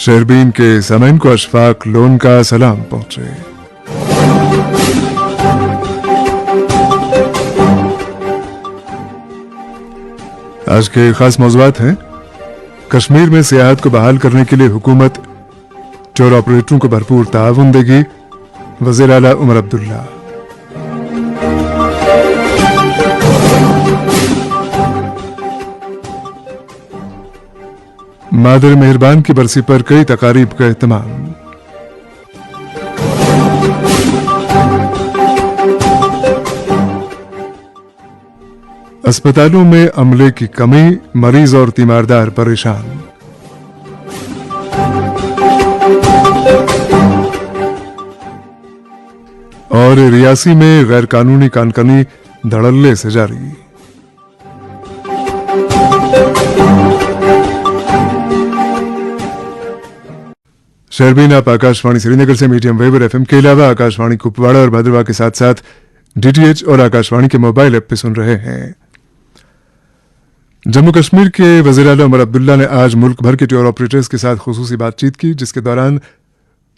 شربین کے سامعین کو اشفاق لون کا سلام پہنچے۔ آج کے خاص موضوعات ہیں: کشمیر میں سیاحت کو بحال کرنے کے لیے حکومت ٹور آپریٹروں کو بھرپور تعاون دے گی، وزیر اعلیٰ عمر عبداللہ۔ مادر مہربان کی برسی پر کئی تقاریب کا اہتمام۔ اسپتالوں میں عملے کی کمی، مریض اور تیماردار پریشان۔ اور ریاسی میں غیر قانونی کانکنی دھڑلے سے جاری۔ شربین آپ آکاشوانی سری نگر سے میڈیم ویو اور ایف ایم کے علاوہ آکاشوانی کپواڑہ اور بھدرواہ کے ساتھ ساتھ ڈی ٹی ایچ اور آکاشوانی کے موبائل ایپ پہ سن رہے ہیں۔ جموں کشمیر کے وزیر اعلیٰ عمر عبداللہ نے آج ملک بھر کے ٹور آپریٹرز کے ساتھ خصوصی بات چیت کی، جس کے دوران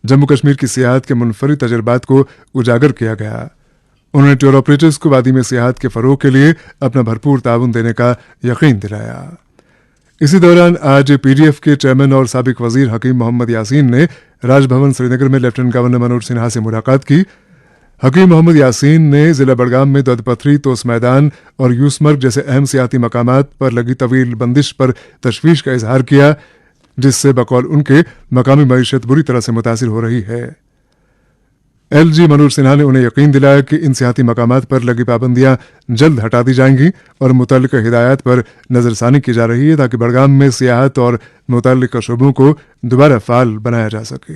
جموں کشمیر کی سیاحت کے منفرد تجربات کو اجاگر کیا گیا۔ انہوں نے ٹور آپریٹرز کو وادی میں سیاحت کے فروغ کے لیے اپنا بھرپور تعاون دینے کا یقین دلایا۔ اسی دوران آج پی ڈی ایف کے چیئرمین اور سابق وزیر حکیم محمد یاسین نے راج بھون سری نگر میں لیفٹیننٹ گورنر منوج سنہا سے ملاقات کی۔ حکیم محمد یاسین نے ضلع بڑگام میں دودھ پتھری، توس میدان اور یوسمرگ جیسے اہم سیاحتی مقامات پر لگی طویل بندش پر تشویش کا اظہار کیا، جس سے بقول ان کے مقامی معیشت بری طرح سے متاثر ہو رہی ہے۔ ایل جی منوج سنہا نے انہیں یقین دلایا کہ ان سیاحتی مقامات پر لگی پابندیاں جلد ہٹا دی جائیں گی اور متعلقہ ہدایات پر نظر ثانی کی جا رہی ہے تاکہ بڑگام میں سیاحت اور متعلقہ شعبوں کو دوبارہ فعال بنایا جا سکے۔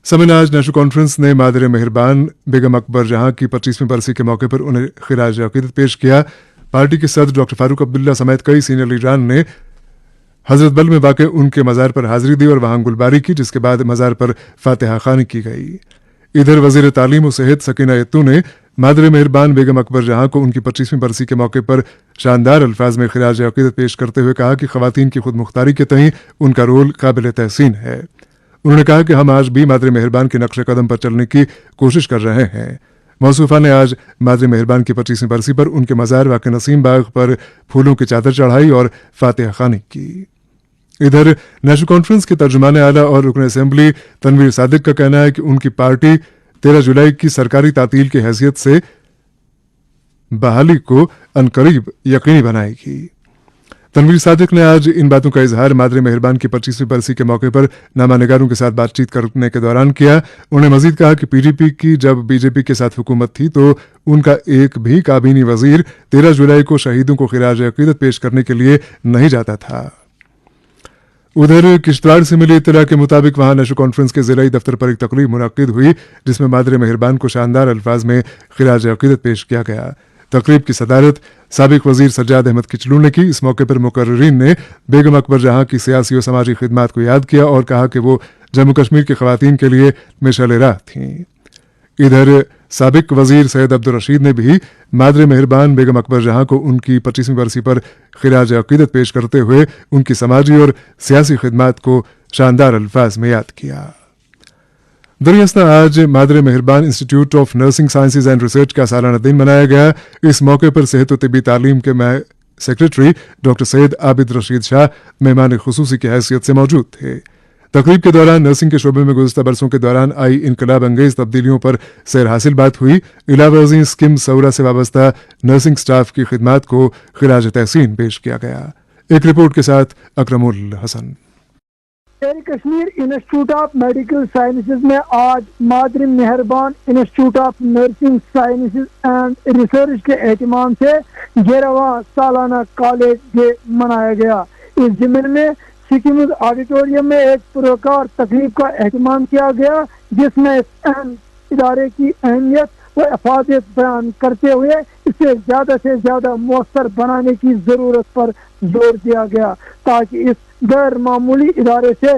سمن آج نیشنل کانفرنس نے مادر مہربان بیگم اکبر جہاں کی 25ویں برسی کے موقع پر انہیں خراج عقیدت پیش کیا۔ پارٹی کے صدر ڈاکٹر فاروق عبداللہ سمیت کئی سینئر لیڈران نے حضرت بل میں واقع ان کے مزار پر حاضری دی اور وہاں گلباری کی، جس کے بعد مزار پر فاتحہ خوانی کی گئی۔ ادھر وزیر تعلیم و صحت سکینہ یتو نے مادر مہربان بیگم اکبر جہاں کو ان کی 25ویں برسی کے موقع پر شاندار الفاظ میں خراج عقیدت پیش کرتے ہوئے کہا کہ خواتین کی خود مختاری کے تئیں ان کا رول قابل تحسین ہے۔ انہوں نے کہا کہ ہم آج بھی مادر مہربان کے نقش قدم پر چلنے کی کوشش کر رہے ہیں۔ موصوفہ نے آج مادر مہربان کی 25ویں برسی پر ان کے مزار واقع نسیم باغ پر پھولوں کی چادر چڑھائی اور فاتحہ خوانی کی۔ ادھر نیشنل کانفرنس کے ترجمان اعلیٰ اور رکن اسمبلی تنویر صادق کا کہنا ہے کہ ان کی پارٹی 13 جولائی کی سرکاری تعطیل کی حیثیت سے بحالی کو عنقریب یقینی بنائے گی۔ تنویر صادق نے آج ان باتوں کا اظہار مادر مہربان کی 25ویں برسی کے موقع پر نامہ نگاروں کے ساتھ بات چیت کرنے کے دوران کیا۔ انہوں نے مزید کہا کہ پی ڈی پی کی جب بی جے پی کے ساتھ حکومت تھی تو ان کا ایک بھی کابینی وزیر 13 جولائی کو شہیدوں کو خراج عقیدت پیش کرنے کے لیے نہیں جاتا تھا۔ ادھر کشتواڑ سے ملی اطلاع کے مطابق وہاں نیشنل کانفرنس کے ضلعی دفتر پر ایک تقریب منعقد ہوئی، جس میں مادر مہربان کو شاندار الفاظ میں خراج عقیدت پیش کیا گیا۔ تقریب کی صدارت سابق وزیر سجاد احمد کچلو نے کی۔ اس موقع پر مقررین نے بیگم اکبر جہاں کی سیاسی و سماجی خدمات کو یاد کیا اور کہا کہ وہ جموں کشمیر کی خواتین کے لیے مشعل راہ تھیں۔ ادھر سابق وزیر سید عبدالرشید نے بھی مادر مہربان بیگم اکبر جہاں کو ان کی 25ویں برسی پر خراج عقیدت پیش کرتے ہوئے ان کی سماجی اور سیاسی خدمات کو شاندار الفاظ میں یاد کیا۔ دریاستہ آج مادر مہربان institute of nursing sciences and research کا سالانہ دن منایا گیا۔ اس موقع پر صحت و طبی تعلیم کے سیکریٹری ڈاکٹر سید عابد رشید شاہ مہمان خصوصی کی حیثیت سے موجود تھے۔ تقریب کے دوران نرسنگ کے شعبے میں گزشتہ برسوں کے دوران آئی انقلاب انگیز تبدیلیوں پر سیر حاصل بات ہوئی۔ علاوہ ازیں اسکم سورا سے وابستہ نرسنگ سٹاف کی خدمات کو خراج تحسین پیش کیا گیا۔ ایک رپورٹ کے ساتھ اکرم الحسن۔ شہر Kashmir institute of medical sciences میں آج مادر مہربان institute of nursing sciences and research کے اہتمام سے 11واں سالانہ کالج ڈے منایا گیا۔ اس ضمن میں سکمز آڈیٹوریم میں ایک پروکار تقریب کا اہتمام کیا گیا، جس میں اس اہم ادارے کی اہمیت و افادیت بیان کرتے ہوئے اسے زیادہ سے زیادہ مؤثر بنانے کی ضرورت پر زور دیا گیا تاکہ اس غیر معمولی ادارے سے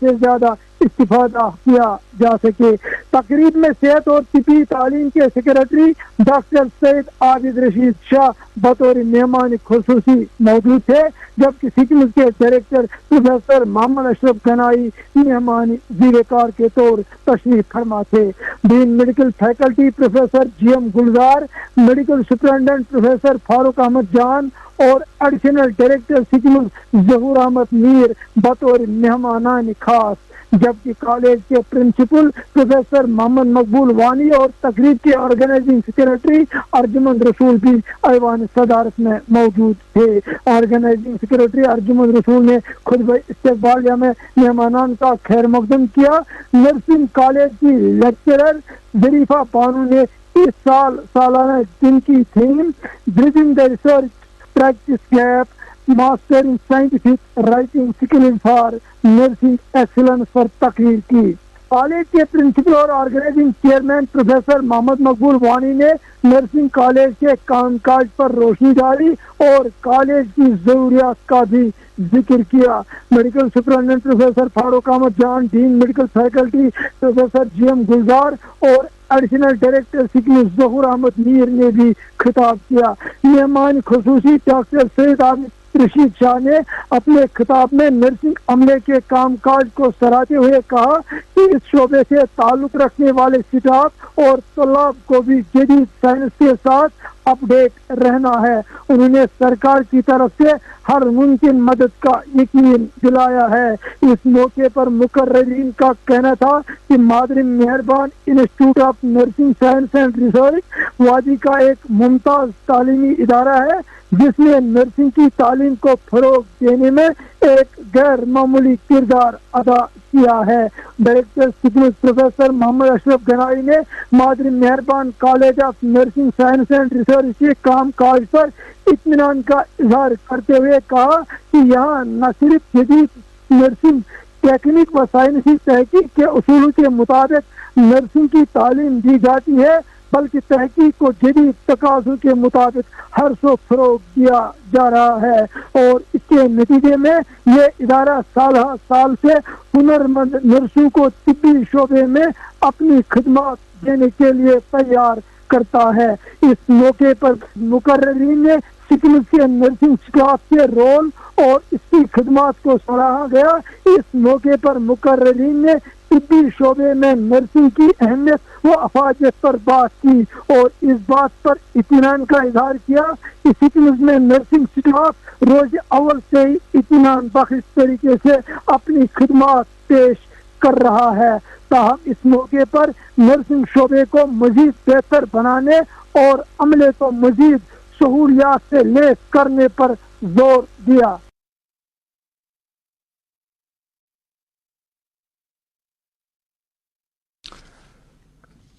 زیادہ استفادہ کیا جا سکے۔ تقریب میں صحت اور طبی تعلیم کے سیکریٹری ڈاکٹر سید عابد رشید شاہ بطور مہمان خصوصی موجود تھے، جبکہ سکمز کے ڈائریکٹر پروفیسر محمد اشرف گنائی مہمان زیر کار کے طور تشریف فرما تھے۔ Dean medical faculty professor G M Gulzar, medical superintendent professor Farooq Ahmad Jan اور ایڈیشنل ڈائریکٹر سکمز ظہور احمد میر بطور مہمانان خاص، جبکہ کالج کے پرنسپل پروفیسر محمد مقبول وانی اور تقریب کے آرگنائزنگ سیکریٹری ارجمند رسول بھی ایوان صدارت میں موجود تھے۔ آرگنائزنگ سیکریٹری ارجمند رسول نے خطبہ استقبالیہ میں مہمانان کا خیر مقدم کیا۔ نرسنگ کالج کی لیکچرر ظریفہ بانو نے اس سالانہ دن کی theme bridging the research practice gap master in scientific writing skill for nursing excellence پر تقریر کی۔ کالج کے پرنسپل اور organising chairman professor Mohammad Maqbool Wani نے نرسنگ کالج کے کام کاج پر روشنی ڈالی اور کالج کی ضروریات کا بھی ذکر کیا۔ Medical superintendent professor Farooq Ahmad Jan, dean medical faculty professor G M Gulzar اور ایڈیشنل ڈائریکٹر سکمز ظہور احمد میر نے بھی خطاب کیا۔ مہمان خصوصی ڈاکٹر سید عابد رشید شاہ نے اپنے خطاب میں نرسنگ عملے کے کام کاج کو سراہتے ہوئے کہا کہ اس شعبے سے تعلق رکھنے والے اسٹاف اور طلاب کو بھی جدید سائنس کے ساتھ اپ ڈیٹ رہنا ہے۔ انہوں نے سرکار کی طرف سے ہر ممکن مدد کا یقین دلایا ہے۔ اس موقع پر مقررین کا کہنا تھا کہ مادر مہربان institute of nursing science and research وادی کا ایک ممتاز تعلیمی ادارہ ہے جس نے نرسنگ کی تعلیم کو فروغ دینے میں ایک غیر معمولی کردار ادا کیا ہے۔ ڈائریکٹر سکمز پروفیسر محمد اشرف گنائی نے مادر مہربان college of nursing science and research کے کام کاج پر اطمینان کا اظہار کرتے ہوئے کہا کہ یہاں نہ صرف جدید نرسنگ ٹیکنیک و سائنسی تحقیق کے اصولوں کے مطابق نرسنگ کی تعلیم دی جاتی ہے بلکہ تحقیق کو جدید تقاضوں کے مطابق ہر سو فروغ دیا جا رہا ہے، اور اس کے نتیجے میں یہ ادارہ سال سال سے ہنرمند نرسوں کو طبی شعبے میں اپنی خدمات دینے کے لیے تیار کرتا ہے۔ اس موقع پر مقررین نے سکمز کے نرسنگ اسٹاف کے رول اور اس کی خدمات کو سراہا گیا۔ اس موقع پر مقررین نے طبی شعبے میں نرسنگ کی اہمیت و افادیت پر بات کی اور اس بات پر اطمینان کا اظہار کیا کہ سکمز میں نرسنگ اسٹاف روز اول سے ہی اطمینان بخش طریقے سے اپنی خدمات پیش کر رہا ہے۔ تاہم اس موقع پر نرسنگ شعبے کو مزید بہتر بنانے اور عملے کو مزید سہولیات سے لیس کرنے پر زور دیا۔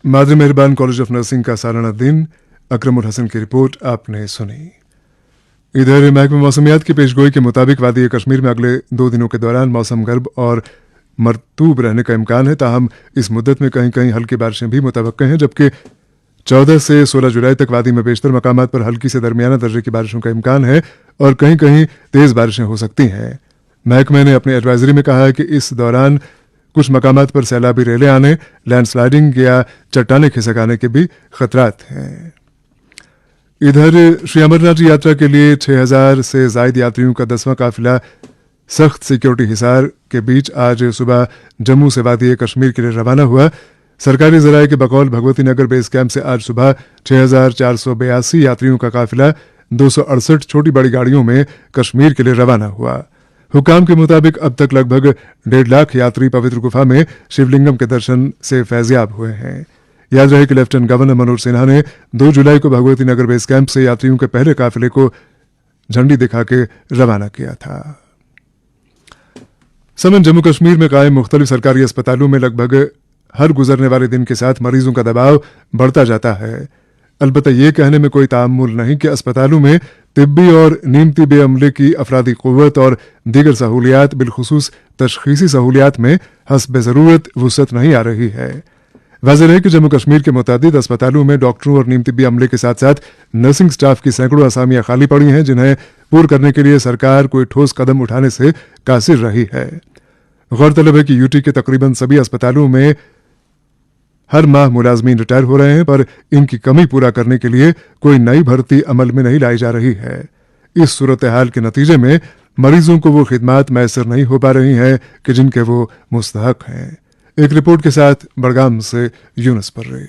مادر مہربان کالج آف نرسنگ کا سالانہ دن، اکرم الحسن کی رپورٹ آپ نے سنی۔ ادھر محکمہ موسمیات کی پیشگوئی کے مطابق وادی کشمیر میں اگلے 2 دنوں کے دوران موسم گرم اور مرطوب رہنے کا امکان ہے، تاہم اس مدت میں کہیں کہیں ہلکی بارشیں بھی متوقع ہیں، جبکہ 14 سے 16 جولائی تک وادی میں بیشتر مقامات پر ہلکی سے درمیانہ درجے کی بارشوں کا امکان ہے اور کہیں کہیں تیز بارشیں ہو سکتی ہیں۔ محکمہ نے اپنی ایڈوائزری میں کہا ہے کہ اس دوران کچھ مقامات پر سیلابی ریلیں آنے، لینڈ سلائیڈنگ یا چٹانیں کھسک آنے کے بھی خطرات ہیں۔ ادھر شری امرناتھ جی یاترا کے لیے 6000 سے زائد یاتریوں کا 10واں قافلہ سخت سیکیورٹی حصار کے بیچ آج صبح جموں سے وادی کشمیر کے لیے روانہ ہوا۔ سرکاری ذرائع کے بقول بھگوتی نگر بیس کیمپ سے آج صبح 6482 یاتریوں کا قافلہ 268 چھوٹی بڑی گاڑیوں میں کشمیر کے لیے روانہ ہوا۔ حکام کے مطابق اب تک لگ بھگ 1.5 لاکھ یاتری پوتر گفا میں شیو لنگم کے درشن سے فیضیاب ہوئے ہیں۔ یاد رہے کہ لیفٹنٹ گورنر منوج سنہا نے 2 جولائی کو بھگوتی نگر بیس کیمپ سے یاتریوں کے پہلے قافلے کو جھنڈی دکھا کے روانہ کیا تھا۔ سمن جموں کشمیر میں قائم مختلف سرکاری اسپتالوں میں لگ بھگ ہر گزرنے والے دن کے ساتھ مریضوں کا دباؤ بڑھتا جاتا ہے۔ البتہ یہ کہنے میں کوئی تعمل نہیں کہ اسپتالوں میں طبی اور نیم طبی عملے کی افرادی قوت اور دیگر سہولیات بالخصوص تشخیصی سہولیات میں حسب ضرورت وسعت نہیں آ رہی ہے۔ واضح ہے کہ جموں کشمیر کے متعدد اسپتالوں میں ڈاکٹروں اور نیم طبی عملے کے ساتھ ساتھ نرسنگ سٹاف کی سینکڑوں اسامیاں خالی پڑی ہیں، جنہیں پور کرنے کے لیے سرکار کوئی ٹھوس قدم اٹھانے سے قاصر رہی ہے۔ गौरतलब है कि यूटी के तकरीबन सभी अस्पतालों में हर माह मुलाजमीन रिटायर हो रहे हैं, पर इनकी कमी पूरा करने के लिए कोई नई भर्ती अमल में नहीं लाई जा रही है। इस सूरत हाल के नतीजे में मरीजों को वो खिदमात मैसर नहीं हो पा रही हैं कि जिनके वो मुस्तहक हैं। एक रिपोर्ट के साथ बड़गाम से यूनुस पर्रे।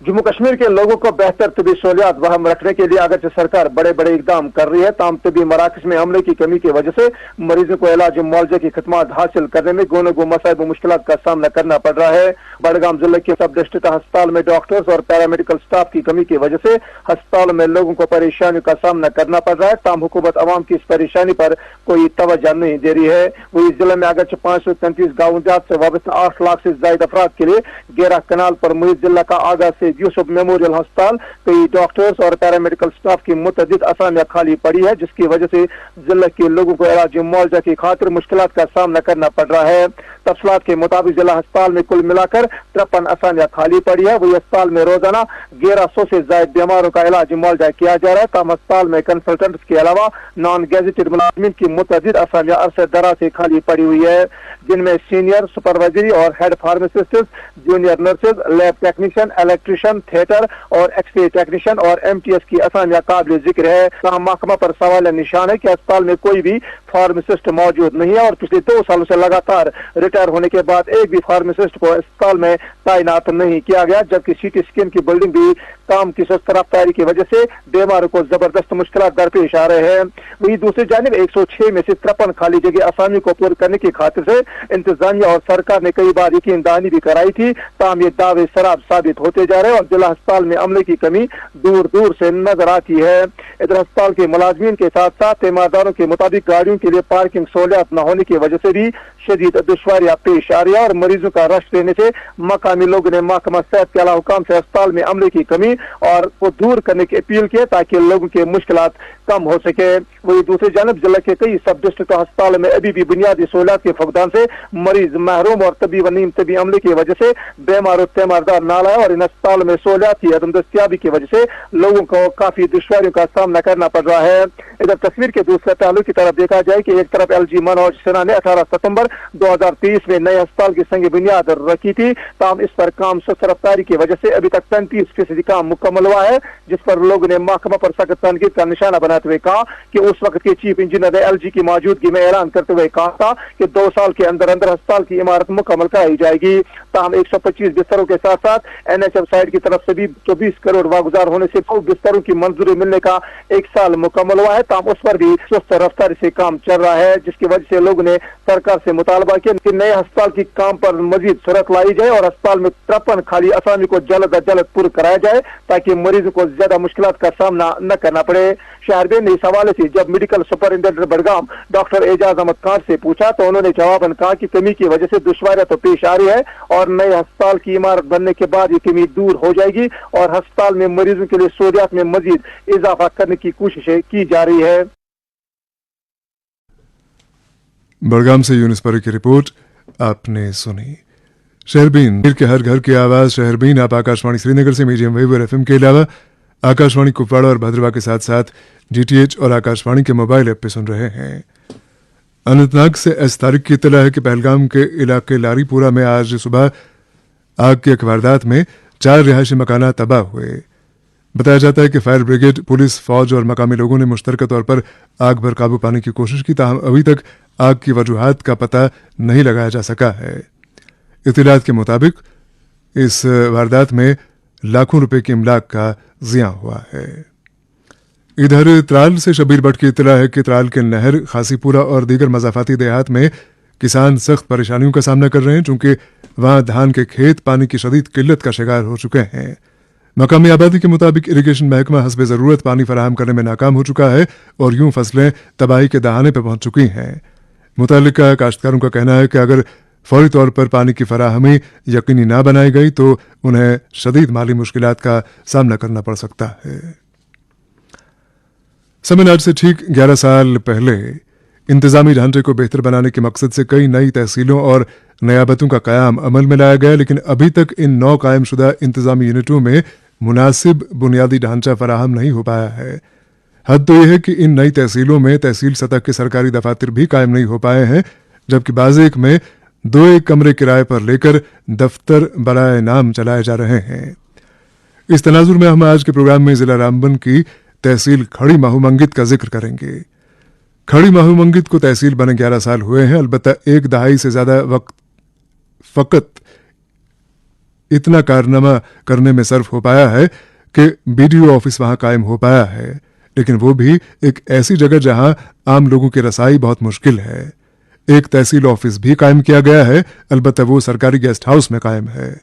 जम्मू कश्मीर के लोगों को बेहतर तबी सहूलियात बहाल रखने के लिए अगरचे सरकार बड़े बड़े इकदाम कर रही है, ताम तबी मराकज में अमले की कमी की वजह से मरीजों को इलाज मुआवजे की खिदमत हासिल करने में गोनो गो मसाइब व मुश्किलात का सामना करना पड़ रहा है। बड़गाम जिले के सब डिस्ट्रिक्ट अस्पताल में डॉक्टर्स और पैरामेडिकल स्टाफ की कमी की वजह से अस्पताल में लोगों को परेशानियों का सामना करना पड़ रहा है। ताम हुकूमत अवाम की इस परेशानी पर कोई तवज्जो नहीं दे रही है। वही जिले में अगरचे 533 गाँव जात से वाबस्ता 8 लाख से ज्यादा अफराद के लिए गेरा कनाल पर मुहित जिला का आगा से यूसुफ मेमोरियल अस्पताल कई डॉक्टर्स और पैरामेडिकल स्टाफ की मुतअद्दिद असामियां खाली पड़ी है, जिसकी वजह से जिले के लोगों को इलाज मुआवजा की खातिर मुश्किलात का सामना करना पड़ रहा है। तफसीलात के मुताबिक जिला अस्पताल में कुल मिलाकर 53 असामियां खाली पड़ी है। वही अस्पताल में रोजाना 1100 से ज्यादा बीमारों का इलाज मुआवजा किया जा रहा है। तमाम अस्पताल में कंसल्टेंट्स के अलावा नॉन गेजेटेड मुलाजिमीन की मुतअद्दिद असामियां अरसे दराज से खाली पड़ी हुई है, जिनमें सीनियर सुपरवाइजरी और head pharmacist, junior nurses, lab technician, electrician, theatre और एक्सरे टेक्नीशियन और एमटीएस की असामियां काबिल जिक्र है। महकमा पर सवाल निशान है कि अस्पताल में कोई भी फार्मासिस्ट मौजूद नहीं है और पिछले 2 सालों से लगातार रिटायर होने के बाद एक भी फार्मासिस्ट को अस्पताल में तैनात नहीं किया गया, जबकि सीटी स्कैन की बिल्डिंग भी काम की सुस्त रफ्तारी की वजह से बीमारों को जबरदस्त मुश्किलात दरपेश आ रहे हैं। वही दूसरी जानिब 106 में से 53 खाली जगह आसामी को पूरा करने की खातिर से इंतजामिया और सरकार ने कई बार यकीन दहानी भी कराई थी, ताम ये दावे शराब साबित होते जा रहे हैं और जिला अस्पताल में अमले की कमी दूर दूर से नजर आती है। इधर अस्पताल के मुलाजमीन के साथ साथ तीमारदारों के मुताबिक गाड़ियों के लिए पार्किंग सहूलियात न होने की वजह से भी शदीद दुश्वारियां पेश आ रही है और मरीजों का रश रहने से मकामी लोगों ने महकमा सेहत के आला हुकाम से अस्पताल में अमले की कमी और को दूर करने की अपील की ताकि लोगों के मुश्किलात कम हो सके। वही दूसरी जानब जिले के कई सब डिस्ट्रिक्ट अस्पताल में अभी भी बुनियादी सहूलियात के फकदान से मरीज महरूम और तबी व नीम तबी अमले की वजह से बीमार और तीमारदार नाला है और इन अस्पताल में सहूलियात की अदम दस्तियाबी की वजह से लोगों को काफी दुश्वारियों का सामना करना पड़ रहा है। इधर तस्वीर के दूसरे पहलू की तरफ देखा जाए कि एक तरफ एलजी मनोज सिन्हा ने 18 सितंबर 2023 में नए अस्पताल की संग बुनियाद रखी थी, ताम इस पर काम सुस्त रफ्तारी की वजह से अभी तक 35% काम मुकम्मल हुआ है, जिस पर लोगों ने महकमा पर सख्त तनकीद का निशाना बनाते हुए कहा कि उस वक्त के चीफ इंजीनियर ने एलजी की मौजूदगी में ऐलान करते हुए कहा था कि 2 साल के अंदर अंदर अस्पताल की इमारत मुकम्मल कराई जाएगी। ताम 125 बिस्तरों के साथ साथ एनएचएम साइड की तरफ से भी 24 करोड़ वागुजार होने से 100 बिस्तरों की मंजूरी मिलने का 1 साल मुकम्मल हुआ है, ताम उस पर भी सुस्त रफ्तारी से काम चल रहा है, जिसकी वजह से लोगों ने सरकार से मुतालबा किया कि नए अस्पताल की काम पर मजीद सूरत लाई जाए और अस्पताल में 53 खाली असामी को जल्द अज जल्द पूरा कराया जाए ताकि मरीजों को ज्यादा मुश्किलात का सामना न करना पड़े। शहरबेन ने इस हवाले से जब medical superintendent Budgam doctor Ejaz Ahmed Khan से पूछा तो उन्होंने जवाबन कहा कि कमी की वजह से दुश्वारियां तो पेश आ रही है और नए अस्पताल की इमारत बनने के बाद ये कमी दूर हो जाएगी और अस्पताल में मरीजों के लिए सहूलियात में मजीद इजाफा करने की कोशिशें की जा रही है। बड़गाम से यूनुस परी की रिपोर्ट आपने सुनी। शहरबीन के हर घर की आवाज शहरबीन आप आकाशवाणी श्रीनगर से मीडियम वेव और एफएम के अलावा आकाशवाणी कुपवाड़ा और भद्रवा के साथ साथ डीटीएच और आकाशवाणी के मोबाइल ऐप पे सुन रहे हैं। अनंतनाग से एस तारिक की इत्तला है कि पहलगाम के इलाके लारीपुरा में आज सुबह आग की एक वारदात में 4 रिहायशी मकाना तबाह हुए। बताया जाता है कि फायर ब्रिगेड, पुलिस, फौज और मकामी लोगों ने मुश्तरका तौर पर आग पर काबू पाने की कोशिश की, ताहम अभी तक आग की वजूहात का पता नहीं लगाया जा सका है। इत्तलात के मुताबिक इस वारदात में लाखों रुपए की इमलाक का जिया हुआ है। इधर त्राल से शबीर भट्ट की इत्तला है कि त्राल के नहर, खासीपुरा और दीगर मजाफाती देहात में किसान सख्त परेशानियों का सामना कर रहे हैं, चूंकि वहां धान के खेत पानी की शदीद किल्लत का शिकार हो चुके हैं। मकामी आबादी के मुताबिक इरिगेशन महकमा हस्बे जरूरत पानी फराहम करने में नाकाम हो चुका है और यूं फसलें तबाही के दहाने पर पहुंच चुकी हैं। मुतल्लिका काश्तकारों का कहना है कि अगर फौरी तौर पर पानी की फराहमी यकीनी ना बनाई गई तो उन्हें शदीद माली मुश्किलात का सामना करना पड़ सकता है। समय आज से ठीक 11 साल पहले इंतजामी ढांचे को बेहतर बनाने के मकसद से कई नई तहसीलों और नयाबतों का कयाम अमल में लाया गया, लेकिन अभी तक इन 9 कायम शुदा इंतजामी यूनिटों में मुनासिब बुनियादी ढांचा फराहम नहीं हो पाया है। हद तो यह है कि इन नई तहसीलों में तहसील सतह के सरकारी दफातर भी कायम नहीं हो पाए हैं, जबकि बाज़ेक में 2-1 कमरे किराए पर लेकर दफ्तर बराए नाम चलाए जा रहे हैं। इस तनाजुर में हम आज के प्रोग्राम में जिला रामबन की तहसील खड़ी माहूमंगित का जिक्र करेंगे। खड़ी माहूमंगित को तहसील बने 11 साल हुए हैं, अलबत्ता एक दहाई से ज्यादा वक्त फकत इतना कारनामा करने में सर्फ हो पाया है कि बीडीओ ऑफिस वहां कायम हो पाया है, लेकिन वो भी एक ऐसी जगह जहां आम लोगों की रसाई बहुत मुश्किल है। एक तहसील ऑफिस भी कायम किया गया है, अलबत्ता वो सरकारी गेस्ट हाउस में कायम है।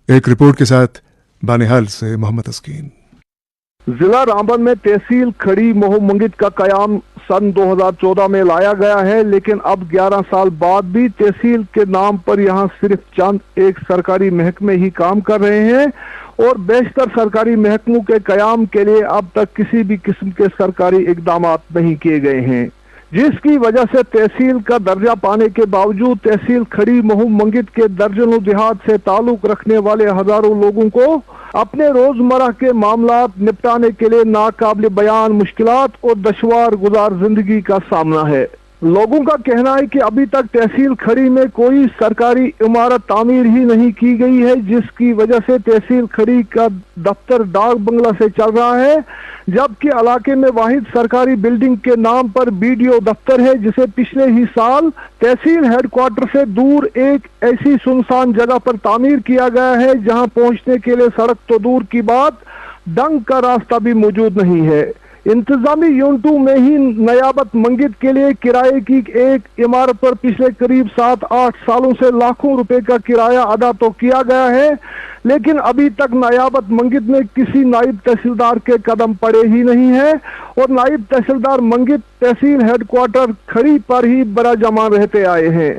एक रिपोर्ट के साथ बानिहाल से मोहम्मद अस्कीन। जिला रामबन में तहसील खड़ी मोहमंगित का कयाम सन 2014 में लाया गया है, लेकिन अब 11 साल बाद भी तहसील के नाम पर यहाँ सिर्फ चंद एक सरकारी महकमे ही काम कर रहे हैं और बेशतर सरकारी महकमों के कयाम के लिए अब तक किसी भी किस्म के सरकारी इकदाम नहीं किए गए हैं, जिसकी वजह से तहसील का दर्जा पाने के बावजूद तहसील खड़ी मोहमंगित के दर्जनों देहात से ताल्लुक रखने वाले हजारों लोगों को अपने रोजमर्रा के मामलात निपटाने के लिए नाकाबिल बयान मुश्किलात और दुश्वार गुजार जिंदगी का सामना है। लोगों का कहना है कि अभी तक तहसील खड़ी में कोई सरकारी इमारत तामीर ही नहीं की गई है, जिसकी वजह से तहसील खड़ी का दफ्तर डाक बंगला से चल रहा है, जबकि इलाके में वाहिद सरकारी बिल्डिंग के नाम पर बीडीओ दफ्तर है, जिसे पिछले ही साल तहसील हेडक्वार्टर से दूर एक ऐसी सुनसान जगह पर तामीर किया गया है जहां पहुंचने के लिए सड़क तो दूर की बात, डंग का रास्ता भी मौजूद नहीं है। इंतजामी यूनिटों में ही नयाबत मंगित के लिए किराए की एक इमारत पर पिछले करीब 7-8 सालों से लाखों रुपए का किराया अदा तो किया गया है, लेकिन अभी तक नायाबत मंगित में किसी नायब तहसीलदार के कदम पड़े ही नहीं है और नायब तहसीलदार मंगित तहसील हेडक्वार्टर खड़ी पर ही बराजमान रहते आए हैं।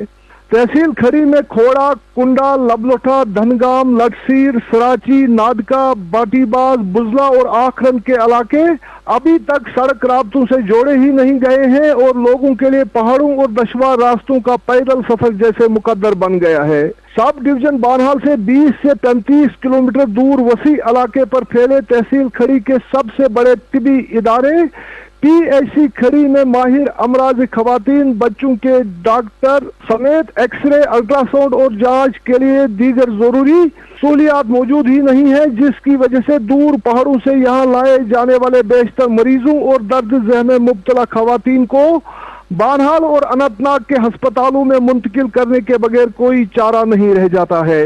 तहसील खड़ी में खोड़ा, कुंडा, लबलोठा, धनगाम, लटसीर, सराची, नादका, बाटीबाज, बुजला और आखरन के इलाके अभी तक सड़क राब्तों से जोड़े ही नहीं गए हैं और लोगों के लिए पहाड़ों और दुश्वार रास्तों का पैदल सफर जैसे मुकद्दर बन गया है। सब डिवीजन बानहाल से 20 से 35 किलोमीटर दूर वसी इलाके पर फैले तहसील खड़ी के सबसे बड़े तिबी इदारे PHC खड़ी में माहिर अमराज खवातीन, बच्चों के डॉक्टर समेत एक्सरे, अल्ट्रासाउंड और जांच के लिए दीगर जरूरी सहूलियात मौजूद ही नहीं है, जिसकी वजह से दूर पहाड़ों से यहाँ लाए जाने वाले बेशतर मरीजों और दर्द ज़हन में मुब्तला खवातीन को बानहाल और अनंतनाग के अस्पतालों में मुंतकिल करने के बगैर कोई चारा नहीं रह जाता है।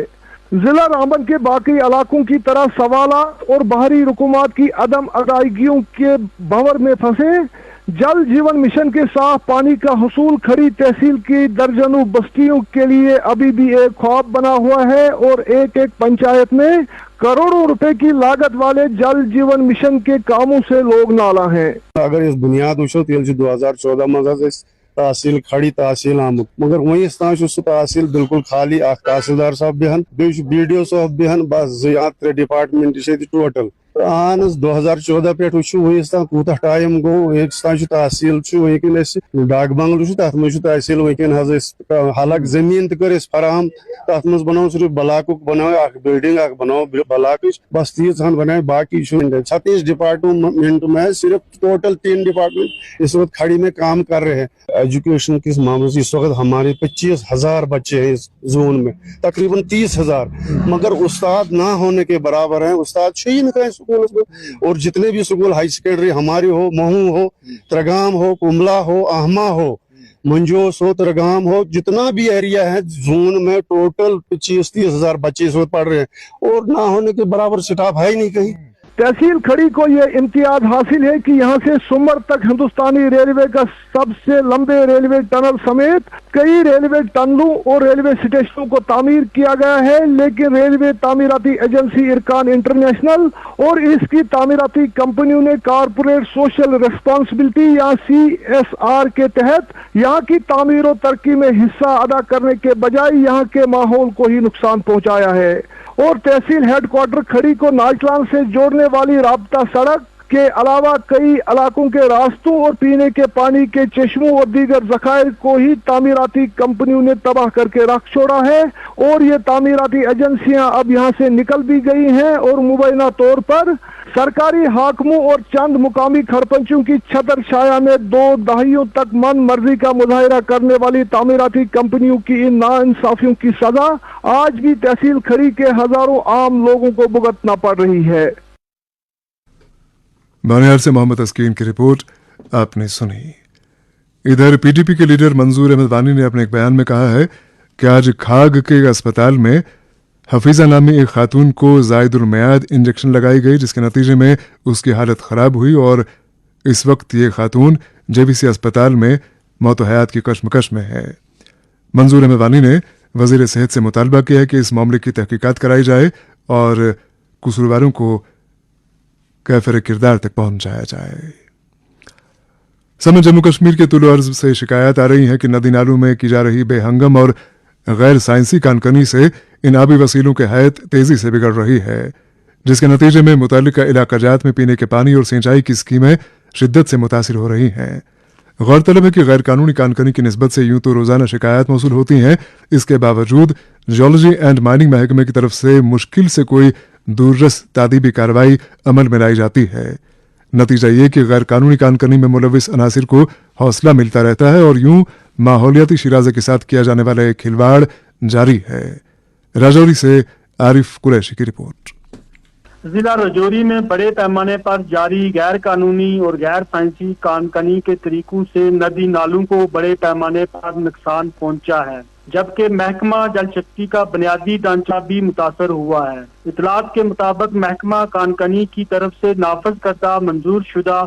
जिला रामबन के बाकी इलाकों की तरह सवालात और बाहरी हुकूमत की अदम अदायगियों के भंवर में फंसे जल जीवन मिशन के साफ पानी का हुसूल खड़ी तहसील की दर्जनों बस्तियों के लिए अभी भी एक ख्वाब बना हुआ है और एक एक पंचायत में करोड़ों रुपए की लागत वाले जल जीवन मिशन के कामों से लोग नाला हैं। अगर इस बुनियाद वो 2014 में तहसील खड़ी तहसील आमुत मगर वस तान सह तहसील बिल्कुल खाली तहसीलदार साहब बेहन BDO साहब बेहन बस 3 डिपार्टमेंट टोटल आन 2014 पे वस तान कूत टाइम गो एक तहसील वह डाक बंगल तथ में तहसील वैन हालांकि जमीन तर फराहम तथ मज बनो सिर्फ ब्लाक बनो बिल्डिंग बनो ब्लाक बस तीज हन बना बाकी 36 डिपार्टमेंट में सिर्फ टोटल 3 डिपार्टमेंट इस वक्त खड़ी में काम कर रहे हैं। एजुकेशन के मामले से इस वक्त हमारे 25,000 बच्चे हैं इस जोन में, तकरीबन 30,000, मगर उस्ताद ना होने के बराबर हैं। उस्ताद ही नहीं कहें स्कूल में, और जितने भी स्कूल हाई सेकेंडरी हमारी हो, महू हो, त्रगाम हो, कुमला हो, आहमा हो, मंजोस हो, तरगाम हो, जितना भी एरिया है जोन में टोटल 25-30,000 बच्चे इस वक्त पढ़ रहे हैं और ना होने के बराबर स्टाफ है ही नहीं कहीं। तहसील खड़ी को यह इम्तियाज हासिल है कि यहाँ से सुमर तक हिंदुस्तानी रेलवे का सबसे लंबे रेलवे टनल समेत कई रेलवे टनलों और रेलवे स्टेशनों को तामीर किया गया है, लेकिन रेलवे तामीराती एजेंसी इरकान इंटरनेशनल और इसकी तामीराती कंपनियों ने कारपोरेट सोशल रिस्पॉन्सिबिलिटी या CSR के तहत यहाँ की तामीर और तरक्की में हिस्सा अदा करने के बजाय यहाँ के माहौल को ही नुकसान पहुँचाया है और तहसील हेडक्वार्टर खड़ी को नाचलान से जोड़ने वाली राब्ता सड़क के अलावा कई इलाकों के रास्तों और पीने के पानी के चश्मों और दीगर ज़खायर को ही तामीराती कंपनियों ने तबाह करके रख छोड़ा है और ये तामीराती एजेंसियां अब यहाँ से निकल भी गई हैं और मुबैना तौर पर सरकारी हाकिमों और चंद मुकामी खरपंचों की छतर छाया में 2 दहाइयों तक मन मर्जी का मुजाहिरा करने वाली तामीराती कंपनियों की इन नाइंसाफियों की सजा आज भी तहसील खड़ी के हजारों आम लोगों को भुगतना पड़ रही है। बानियार से मोहम्मद अस्कीन की रिपोर्ट आपने सुनी। इधर पीटीपी के लीडर मंजूर अहमद वानी ने अपने एक बयान में कहा है कि आज खाग के अस्पताल में हफीजा नामी एक खातून को जायदुल मियाद इंजेक्शन लगाई गई, जिसके नतीजे में उसकी हालत खराब हुई और इस वक्त ये खातून जेवीसी अस्पताल में मौत हयात की कशमकश में है। मंजूर अहमद वानी ने वजीर सेहत से मुतालबा किया है कि इस मामले की तहकीकात कराई जाए और कसूरवारों को कैफिर किरदार तक पहुंचाया जाए। समय जम्मू कश्मीर के तुलु अर्ज से शिकायत आ रही है कि नदी नालों में की जा रही बेहंगम और गैर साइंसी कानकनी से इन आबी वसीलों के हैत तेजी से बिगड़ रही है, जिसके नतीजे में मुतल्लिका इलाका जात में पीने के पानी और सिंचाई की स्कीमें शिद्दत से मुतासिर हो रही हैं। गौरतलब है कि गैर कानूनी कानकनी की निस्बत से यूं तो रोजाना शिकायत मौसूल होती हैं, इसके बावजूद जियोलॉजी एंड माइनिंग महकमे की तरफ से मुश्किल से कोई दूररस तादीबी कार्रवाई अमल में लाई जाती है। नतीजा ये कि गैर कानूनी कानकनी में मुलविस अनासिर को हौसला मिलता रहता है और यूं माहौलियाती शिराजे के साथ किया जाने वाला एक खिलवाड़ जारी है। राजौरी से आरिफ कुरैशी की रिपोर्ट। जिला राजौरी में बड़े पैमाने पर जारी गैर कानूनी और गैर साइंसी कानकनी के तरीकों से नदी नालों को बड़े पैमाने पर नुकसान पहुंचा है, जबकि महकमा जल शक्ति का बुनियादी ढांचा भी मुतासर हुआ है। इतलात के मुताबिक महकमा कानकनी की तरफ से नाफज करदा मंजूर शुदा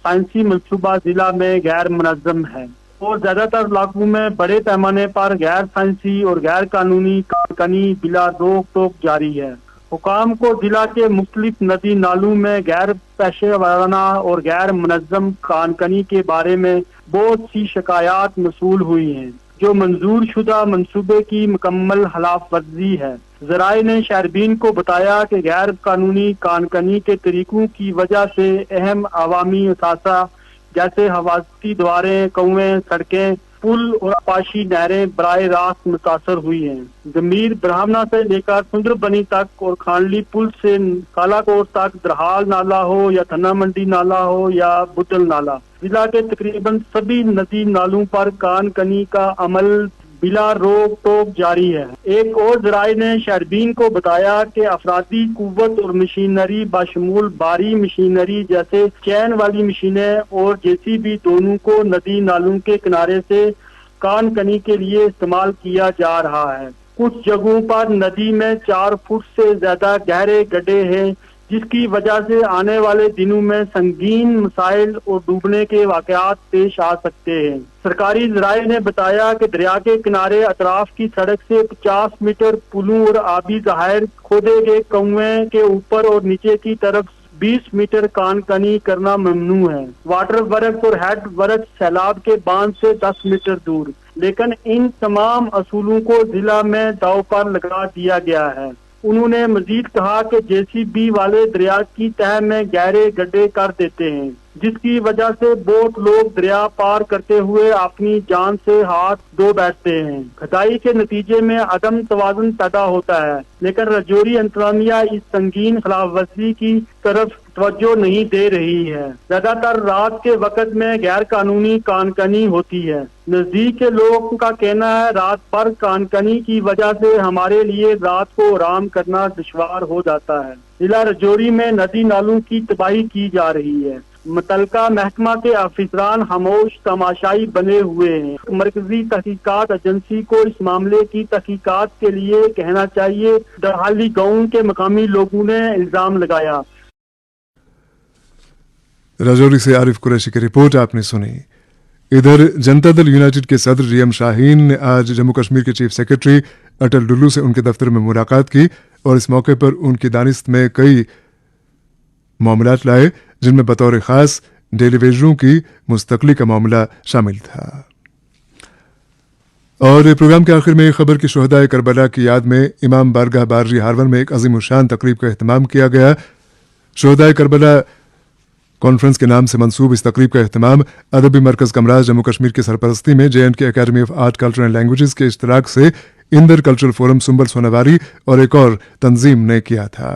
साइंसी मनसूबा जिला में गैर मुनज़्ज़म है और ज्यादातर इलाकों में बड़े पैमाने पर गैर साइंसी और गैर कानूनी कानकनी बिला रोक टोक जारी है। हुकाम को जिला के मुख्तलिफ नदी नालों में गैर पेशे वाराना और गैर मुनज़्ज़म कानकनी के बारे में बहुत सी शिकायत मसूल हुई हैं, जो मंजूर शुदा मंसूबे की मुकम्मल खिलाफ वर्जी है। ज़राए ने शहरबीन को बताया कि गैर कानूनी कानकनी के तरीकों की वजह से अहम अवामी असासा जैसे हवाती द्वारें, कुएं, सड़कें, पुल और आपाशी नहरें बराह रास्त मुतासर हुई हैं। जमीर ब्राह्मणा से लेकर सुंदरबनी तक और खानली पुल से कालाकोट तक दरहाल नाला हो या थना मंडी नाला हो या बुदल नाला, जिला के तकरीबन सभी नदी नालों पर कानकनी का अमल बिला रोक टोक जारी है। एक और जराए ने शहरबीन को बताया कि अफरादी कुव्वत और मशीनरी बशमूल भारी मशीनरी जैसे चैन वाली मशीनें और जेसीबी दोनों को नदी नालों के किनारे से कानकनी के लिए इस्तेमाल किया जा रहा है। कुछ जगहों पर नदी में 4 फुट से ज्यादा गहरे गड्ढे हैं, जिसकी वजह से आने वाले दिनों में संगीन मसाइल और डूबने के वाकयात पेश आ सकते हैं। सरकारी ज़राए ने बताया कि दरिया के किनारे अतराफ की सड़क से 50 मीटर पुलों और आबी ज़खायर खोदे गए कुएं के ऊपर और नीचे की तरफ 20 मीटर कानकनी करना ममनू है। वाटर वर्क्स और हेड वर्क्स सैलाब के बांध से 10 मीटर दूर, लेकिन इन तमाम असूलों को जिला में दाव पर लगा दिया गया है। उन्होंने मजीद कहा कि जेसीबी वाले दरिया की तह में गहरे गड्ढे कर देते हैं, जिसकी वजह से बोट लोग दरिया पार करते हुए अपनी जान से हाथ धो बैठते हैं। खदाई के नतीजे में अदम तवाज़ुन पैदा होता है, लेकिन राजौरी इंतजामिया इस संगीन खिलाफवर्जी की तरफ तवज्जो नहीं दे रही है। ज्यादातर रात के वक्त में गैर कानूनी कानकनी होती है। नजदीक के लोगों का कहना है रात भर कानकनी की वजह से हमारे लिए रात को आराम करना दुश्वार हो जाता है। जिला राजौरी में नदी नालों की तबाही की जा रही है। मुतलका महकमा के अफसरान खामोश तमाशाई बने हुए हैं। मरकजी तहकीकात एजेंसी को इस मामले की तहकीकात के लिए कहना चाहिए। दरहाली गाँव के मकामी लोगों ने इल्जाम लगाया। राजौरी से आरिफ कुरैशी की रिपोर्ट आपने सुनी। इधर जनता दल यूनाइटेड के सदर जीएम शाहीन ने आज जम्मू कश्मीर के चीफ सेक्रेटरी अटल डुल्लू से उनके दफ्तर में मुलाकात की और इस मौके पर उनकी दानिस्त में कई मामलात लाए, जिनमें बतौर खास डेली वेजरों की मुस्तकली का मामला शामिल था। और प्रोग्राम के आखिर में खबर की शुहदाए करबला की याद में इमाम बारगाह बारजी हारवन में एक अजीम शान तकरीब का एहतमाम किया गया। शुहदाए करबला कॉन्फ्रेंस के नाम से मंसूब इस तकरीब का एहतमाम अदबी मरकज़ कमराज जम्मू कश्मीर की सरपरस्ती में JNK academy of art culture and languages के इश्तराक से इंदर कल्चरल फोरम सुंबल सोनावारी और एक और तंजीम ने किया था।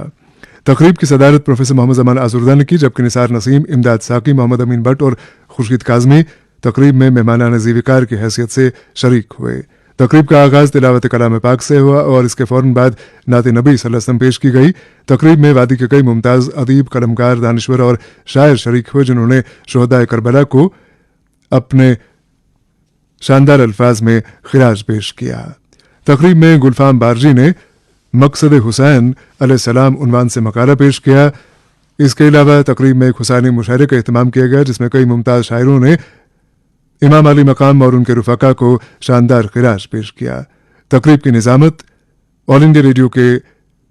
तकरीब की सदारत प्रोफेसर मोहम्मद जमान आजुर्दा ने की, जबकि निसार नसीम, इमदाद साकी, मोहम्मद अमीन भट्ट और खुर्शीद काजमी तकरीब में मेहमानान ज़ीविकार की हैसियत से शरीक हुए। तकरीब का आगाज़ तिलावत कलाम पाक से हुआ और इसके फ़ौरन बाद नात नबी सल्लल्लाहु अलैहि वसल्लम पेश की गई। तकरीब में वादी के कई मुमताज़ अदीब, कलमकार, दानिश्वर और शायर शरीक हुए, जिन्होंने शुहदाए करबला को अपने शानदार अल्फाज में खिराज पेश किया। तकरीब में गुलफाम बारजी ने मकसद हुसैन अलैहिस्सलाम उन्वान से मकाला पेश किया। इसके अलावा तकरीब में एक हुसैनी मुशायरे का एहतमाम किया गया, जिसमें कई मुमताज़ शायरों ने इमाम अली मकाम और उनके रुफका को शानदार खिराज पेश किया। तकरीब की निज़ामत ऑल इंडिया रेडियो के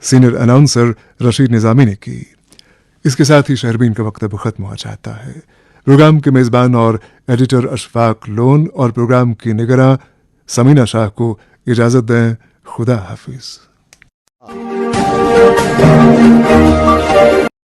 सीनियर अनाउंसर रशीद निज़ामी ने की। इसके साथ ही शहरबीन का वक्त अब ख़त्म हो जाता है। प्रोग्राम के मेज़बान और एडिटर अशफाक लोन और प्रोग्राम की निगरां समीना शाह को इजाज़त दें। खुदा हाफिज़।